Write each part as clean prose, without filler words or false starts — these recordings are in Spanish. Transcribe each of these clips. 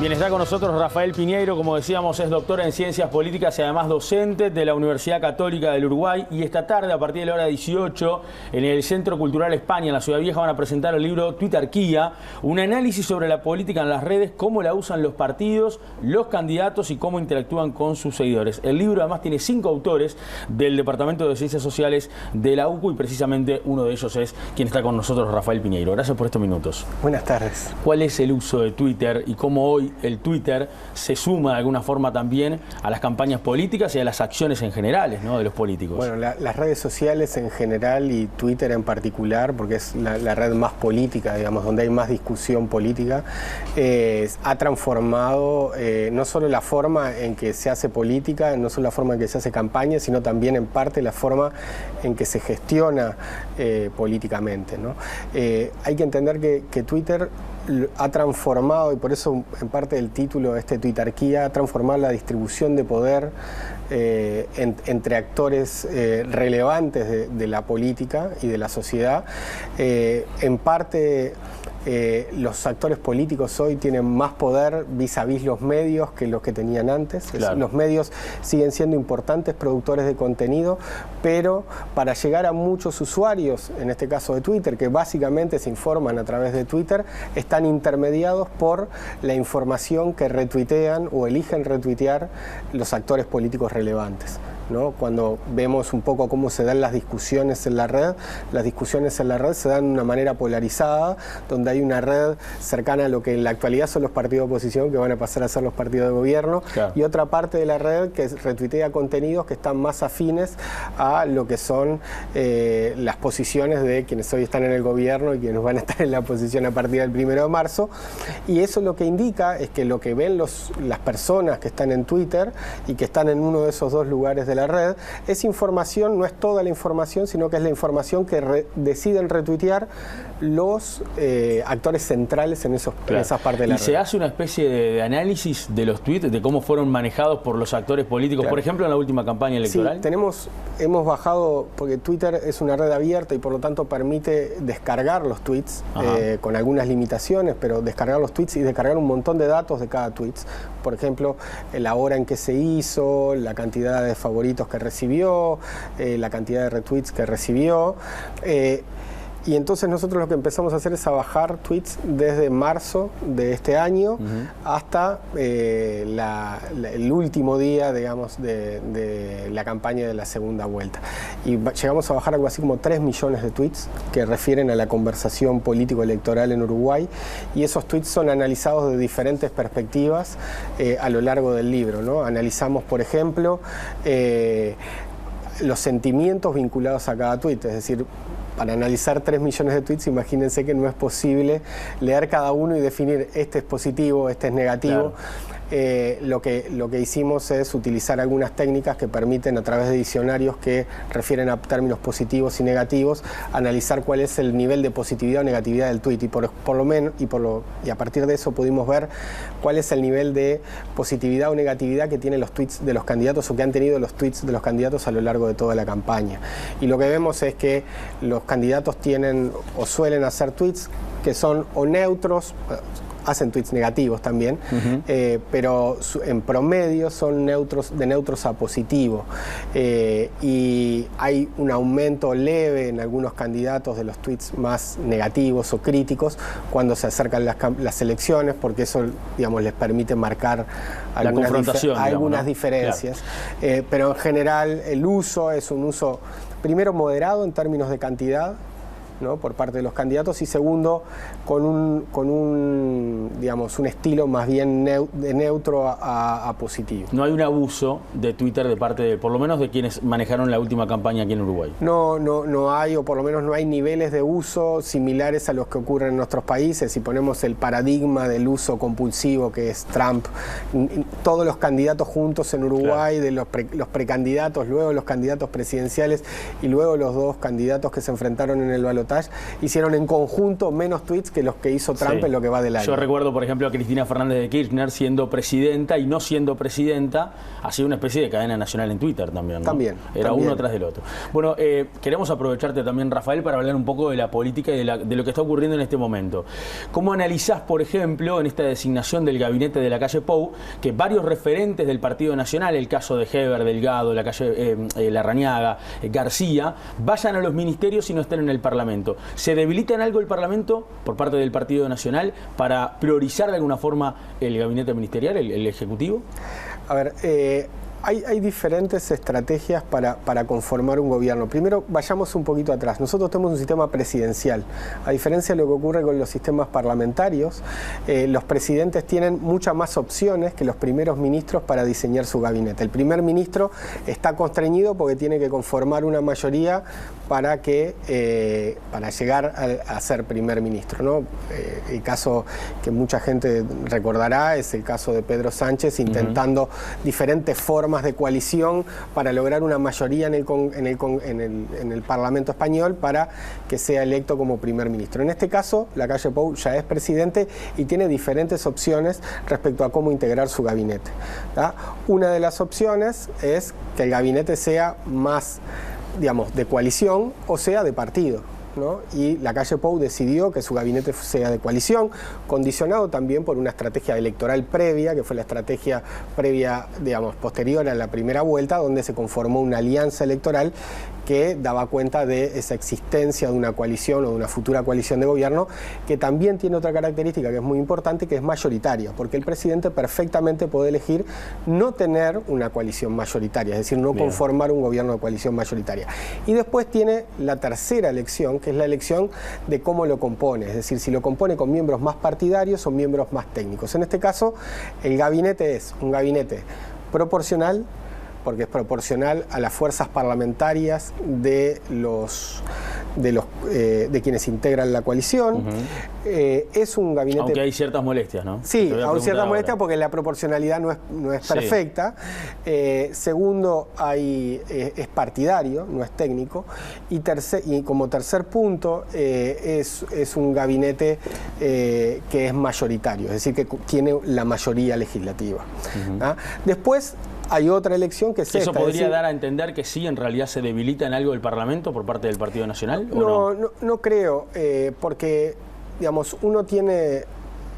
Bien, está con nosotros Rafael Piñeiro, como decíamos, es doctor en Ciencias Políticas y además docente de la Universidad Católica del Uruguay. Y esta tarde, a partir de la hora 18, en el Centro Cultural España, en la Ciudad Vieja, van a presentar el libro Twitterquía, un análisis sobre la política en las redes, cómo la usan los partidos, los candidatos y cómo interactúan con sus seguidores. El libro además tiene 5 autores del Departamento de Ciencias Sociales de la UCU y precisamente uno de ellos es quien está con nosotros, Rafael Piñeiro. Gracias por estos minutos. Buenas tardes. ¿Cuál es el uso de Twitter y cómo hoy el Twitter se suma de alguna forma también a las campañas políticas y a las acciones en generales, ¿no?, de los políticos? Bueno, las redes sociales en general y Twitter en particular, porque es la red más política, digamos, donde hay más discusión política, ha transformado no solo la forma en que se hace política, no solo la forma en que se hace campaña, sino también en parte la forma en que se gestiona políticamente, ¿no? Hay que entender que Twitter ha transformado, y por eso en parte el título de Twitterquía, ha transformado la distribución de poder entre actores relevantes de la política y de la sociedad. En parte los actores políticos hoy tienen más poder vis a vis los medios que los que tenían antes. Claro. Los medios siguen siendo importantes productores de contenido, pero para llegar a muchos usuarios, en este caso de Twitter, que básicamente se informan a través de Twitter, están intermediados por la información que retuitean o eligen retuitear los actores políticos relevantes, ¿no? Cuando vemos un poco cómo se dan las discusiones en la red, las discusiones en la red se dan de una manera polarizada, donde hay una red cercana a lo que en la actualidad son los partidos de oposición, que van a pasar a ser los partidos de gobierno, claro, y otra parte de la red que retuitea contenidos que están más afines a lo que son las posiciones de quienes hoy están en el gobierno y quienes van a estar en la oposición a partir del 1 de marzo. Y eso lo que indica es que lo que ven las personas que están en Twitter y que están en uno de esos dos lugares de la red, es información, no es toda la información, sino que es la información que deciden retuitear los actores centrales en esas partes de la red. ¿Y se hace una especie de análisis de los tweets, de cómo fueron manejados por los actores políticos, claro, por ejemplo, en la última campaña electoral? Sí, hemos bajado, porque Twitter es una red abierta y por lo tanto permite descargar los tweets con algunas limitaciones, pero descargar los tweets y descargar un montón de datos de cada tweet. Por ejemplo, la hora en que se hizo, la cantidad de favoritos que recibió, la cantidad de retweets que recibió. Y entonces nosotros lo que empezamos a hacer es a bajar tweets desde marzo de este año hasta el último día, digamos, de la campaña de la segunda vuelta. Y llegamos a bajar algo así como 3 millones de tweets que refieren a la conversación político-electoral en Uruguay, y esos tweets son analizados de diferentes perspectivas a lo largo del libro, ¿no? Analizamos, por ejemplo, los sentimientos vinculados a cada tweet, es decir, para analizar 3 millones de tweets, imagínense que no es posible leer cada uno y definir este es positivo, este es negativo. Claro. Lo que hicimos es utilizar algunas técnicas que permiten, a través de diccionarios que refieren a términos positivos y negativos, analizar cuál es el nivel de positividad o negatividad del tweet, y a partir de eso pudimos ver cuál es el nivel de positividad o negatividad que tienen los tweets de los candidatos o que han tenido los tweets de los candidatos a lo largo de toda la campaña. Y lo que vemos es que los candidatos tienen o suelen hacer tweets que son o neutros, hacen tweets negativos también, pero en promedio son de neutros a positivo. Y hay un aumento leve en algunos candidatos de los tweets más negativos o críticos cuando se acercan las elecciones, porque eso, digamos, les permite marcar algunas diferencias. Claro. Pero en general el uso es un uso, primero, moderado en términos de cantidad, ¿no?, por parte de los candidatos, y segundo, con un estilo más bien de neutro a positivo. No hay un abuso de Twitter de parte por lo menos de quienes manejaron la última campaña aquí en Uruguay. No hay, o por lo menos no hay niveles de uso similares a los que ocurren en nuestros países. Si ponemos el paradigma del uso compulsivo que es Trump, todos los candidatos juntos en Uruguay, claro, de los precandidatos, luego los candidatos presidenciales y luego los dos candidatos que se enfrentaron en el balotaje, balotaje, hicieron en conjunto menos tweets que los que hizo Trump en lo que va del año. Yo recuerdo, por ejemplo, a Cristina Fernández de Kirchner siendo presidenta y no siendo presidenta, hacía una especie de cadena nacional en Twitter también, ¿no? Era uno tras del otro. Bueno, queremos aprovecharte también, Rafael, para hablar un poco de la política y de lo que está ocurriendo en este momento. ¿Cómo analizás, por ejemplo, en esta designación del gabinete de Lacalle Pou, que varios referentes del Partido Nacional, el caso de Heber, Delgado, Larrañaga, García, vayan a los ministerios y no estén en el Parlamento? ¿Se debilita en algo el Parlamento por parte del Partido Nacional para priorizar de alguna forma el gabinete ministerial, el Ejecutivo? A ver, hay diferentes estrategias para conformar un gobierno. Primero, vayamos un poquito atrás. Nosotros tenemos un sistema presidencial. A diferencia de lo que ocurre con los sistemas parlamentarios, los presidentes tienen muchas más opciones que los primeros ministros para diseñar su gabinete. El primer ministro está constreñido porque tiene que conformar una mayoría para llegar a ser primer ministro, ¿no? El caso que mucha gente recordará es el caso de Pedro Sánchez intentando diferentes formas de coalición para lograr una mayoría en el Parlamento español para que sea electo como primer ministro. En este caso, Lacalle Pou ya es presidente y tiene diferentes opciones respecto a cómo integrar su gabinete, ¿tá? Una de las opciones es que el gabinete sea más, digamos, de coalición o sea de partido, ¿no? Y Lacalle Pou decidió que su gabinete sea de coalición, condicionado también por una estrategia electoral previa, que fue la estrategia previa, digamos, posterior a la primera vuelta, donde se conformó una alianza electoral que daba cuenta de esa existencia de una coalición o de una futura coalición de gobierno, que también tiene otra característica que es muy importante, que es mayoritaria, porque el presidente perfectamente puede elegir no tener una coalición mayoritaria, es decir, no conformar un gobierno de coalición mayoritaria. Y después tiene la tercera elección, que es la elección de cómo lo compone, es decir, si lo compone con miembros más partidarios o miembros más técnicos. En este caso, el gabinete es un gabinete proporcional, porque es proporcional a las fuerzas parlamentarias de quienes integran la coalición. Es un gabinete... Aunque hay ciertas molestias, ¿no? Sí, hay ciertas molestias porque la proporcionalidad no es perfecta. Segundo, es partidario, no es técnico. Y como tercer punto, es un gabinete que es mayoritario, es decir, que tiene la mayoría legislativa. Después, hay otra elección que es ¿Eso podría dar a entender que sí, en realidad se debilita en algo el Parlamento por parte del Partido Nacional? No creo, porque, digamos, uno tiene...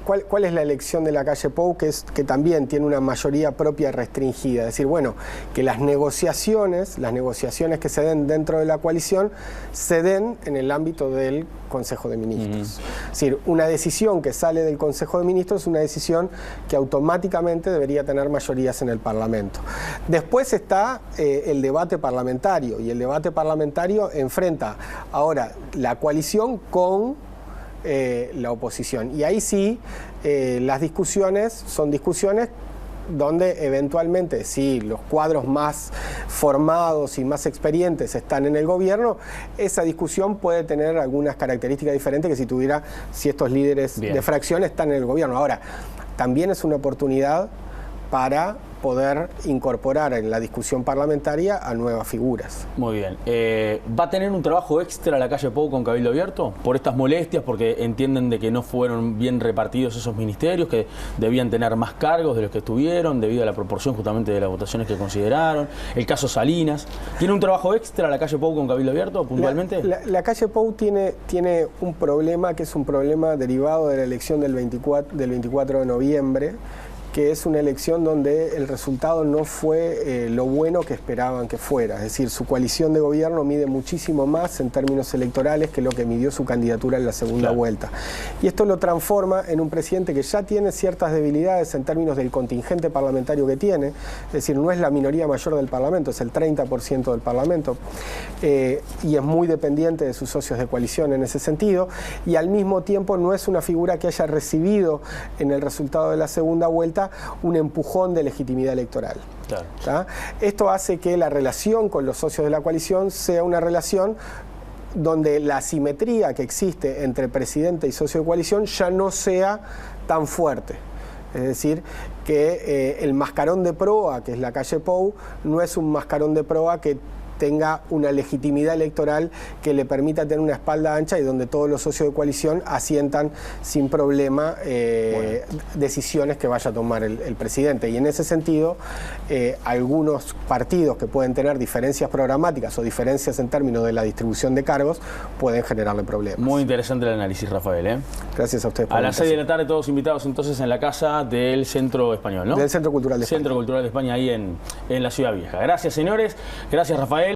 ¿Cuál es la elección de Lacalle Pou? Que también tiene una mayoría propia restringida. Es decir, bueno, que las negociaciones que se den dentro de la coalición se den en el ámbito del Consejo de Ministros. Es decir, una decisión que sale del Consejo de Ministros es una decisión que automáticamente debería tener mayorías en el Parlamento. Después está el debate parlamentario, y el debate parlamentario enfrenta ahora la coalición con la oposición. Y ahí sí, las discusiones son discusiones donde eventualmente, si los cuadros más formados y más experientes están en el gobierno, esa discusión puede tener algunas características diferentes que si estos líderes de fracción están en el gobierno. Ahora, también es una oportunidad para poder incorporar en la discusión parlamentaria a nuevas figuras. Muy bien. ¿Va a tener un trabajo extra Lacalle Pou con Cabildo Abierto? Por estas molestias, porque entienden de que no fueron bien repartidos esos ministerios, que debían tener más cargos de los que tuvieron, debido a la proporción justamente de las votaciones que consideraron. El caso Salinas. ¿Tiene un trabajo extra Lacalle Pou con Cabildo Abierto, puntualmente? Lacalle Pou tiene un problema, que es un problema derivado de la elección del 24 de noviembre, que es una elección donde el resultado no fue lo bueno que esperaban que fuera. Es decir, su coalición de gobierno mide muchísimo más en términos electorales que lo que midió su candidatura en la segunda vuelta. Y esto lo transforma en un presidente que ya tiene ciertas debilidades en términos del contingente parlamentario que tiene, es decir, no es la minoría mayor del Parlamento, es el 30% del Parlamento, y es muy dependiente de sus socios de coalición en ese sentido, y al mismo tiempo no es una figura que haya recibido en el resultado de la segunda vuelta un empujón de legitimidad electoral. Claro. Esto hace que la relación con los socios de la coalición sea una relación donde la asimetría que existe entre presidente y socio de coalición ya no sea tan fuerte. Es decir, que el mascarón de proa, que es Lacalle Pou, no es un mascarón de proa que tenga una legitimidad electoral que le permita tener una espalda ancha y donde todos los socios de coalición asientan sin problema decisiones que vaya a tomar el presidente. Y en ese sentido, algunos partidos que pueden tener diferencias programáticas o diferencias en términos de la distribución de cargos pueden generarle problemas. Muy interesante el análisis, Rafael. Gracias a ustedes por A las 6 de la tarde todos invitados entonces en la casa del Centro Español, ¿no? Del Centro Cultural de España. Centro Cultural de España ahí en la Ciudad Vieja. Gracias, señores. Gracias, Rafael.